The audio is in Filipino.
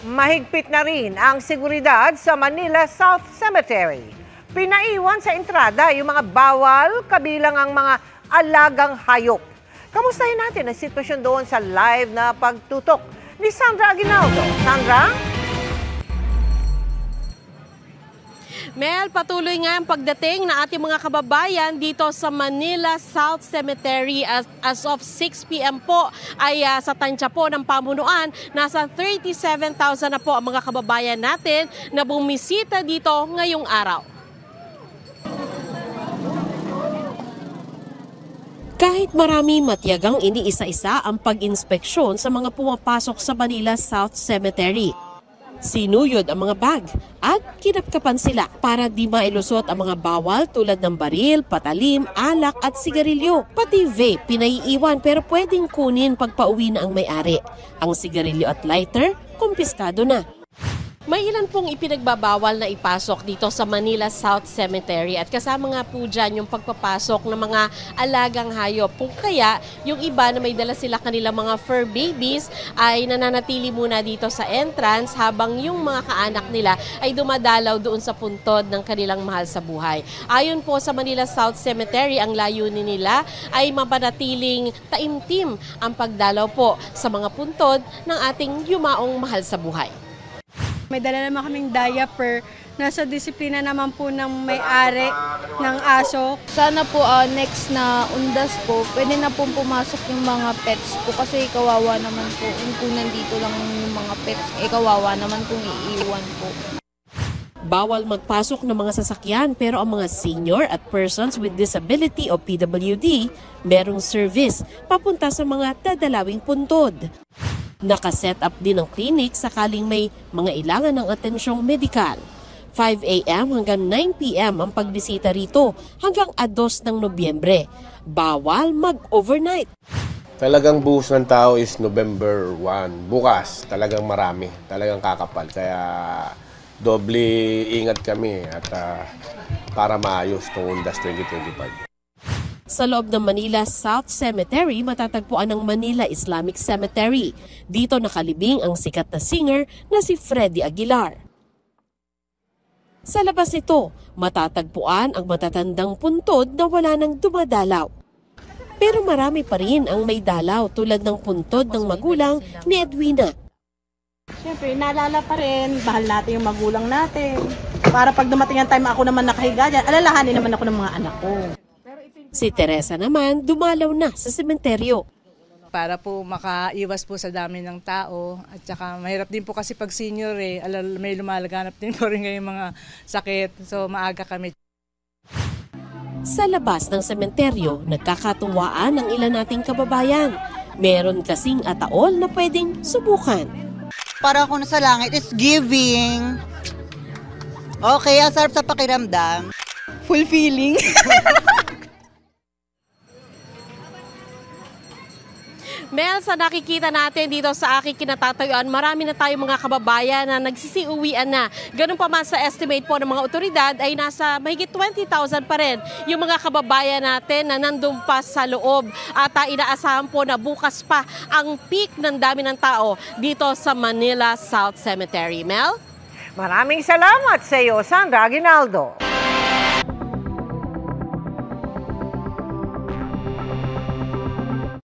Mahigpit na rin ang seguridad sa Manila South Cemetery. Pinaiwan sa entrada yung mga bawal kabilang ang mga alagang hayop. Kamustahin natin ang sitwasyon doon sa live na pagtutok ni Sandra Aguinaldo. Sandra? Mel, patuloy nga ang pagdating na ating mga kababayan dito sa Manila South Cemetery as of 6 p.m. po ay sa tansya po ng pamunuan. Nasa 37,000 na po ang mga kababayan natin na bumisita dito ngayong araw. Kahit marami, matiyagang iniisa-isa ang pag-inspeksyon sa mga pumapasok sa Manila South Cemetery. Sinuyod ang mga bag at kinapkapan sila para di mailusot ang mga bawal tulad ng baril, patalim, alak at sigarilyo. Pati vape pinaiiwan pero pwedeng kunin pagpauwi na ang may-ari. Ang sigarilyo at lighter, kumpiskado na. May ilan pong ipinagbabawal na ipasok dito sa Manila South Cemetery at kasama nga po dyan yung pagpapasok ng mga alagang hayop. Kung kaya yung iba na may dala sila kanilang mga fur babies ay nananatili muna dito sa entrance habang yung mga kaanak nila ay dumadalaw doon sa puntod ng kanilang mahal sa buhay. Ayon po sa Manila South Cemetery, ang layunin nila ay mapanatiling taimtim ang pagdalaw po sa mga puntod ng ating yumaong mahal sa buhay. May dala naman kaming diaper. Nasa disiplina naman po ng may-ari ng aso. Sana po next na undas po, pwede na po pumasok yung mga pets po kasi kawawa naman po. Kung nandito lang yung mga pets, kawawa naman kung iiwan po. Bawal magpasok ng mga sasakyan pero ang mga senior at persons with disability o PWD merong service papunta sa mga dadalawing puntod. Nakaset up din ang clinic sakaling may mga ilangan ng atensyong medikal. 5 a.m. hanggang 9 p.m. ang pagbisita rito hanggang 2 ng Nobyembre. Bawal mag-overnight. Talagang buhos ng tao is November 1. Bukas, talagang marami. Talagang kakapal. Kaya doble ingat kami at para maayos itong Undas 2025. Sa loob ng Manila South Cemetery, matatagpuan ang Manila Islamic Cemetery. Dito nakalibing ang sikat na singer na si Freddie Aguilar. Sa labas nito, matatagpuan ang matatandang puntod na wala nang dumadalaw. Pero marami pa rin ang may dalaw tulad ng puntod ng magulang ni Edwina. Siyempre, naalala pa rin, bahal natin yung magulang natin. Para pag dumating ang time ako naman nakahiga dyan, alalahanin naman ako ng mga anak ko. Si Teresa naman dumalaw na sa sementeryo. Para po makaiwas po sa dami ng tao at saka mahirap din po kasi pag senior may lumalaganap din po rin ngayong mga sakit. So maaga kami. Sa labas ng sementeryo, nagkakatuwaan ang ilan nating kababayan. Meron kasing ataol na pwedeng subukan. Para ako sa langit is giving. Okay, ang sarap sa pakiramdam. Fulfilling. Mel, sa nakikita natin dito sa aking kinatatayuan, marami na tayong mga kababayan na nagsisiuwian na. Ganun pa man sa estimate po ng mga otoridad ay nasa mahigit 20,000 pa rin yung mga kababayan natin na nandun pa sa loob. At inaasahan po na bukas pa ang peak ng dami ng tao dito sa Manila South Cemetery. Mel? Maraming salamat sa iyo, Sandra Aguinaldo.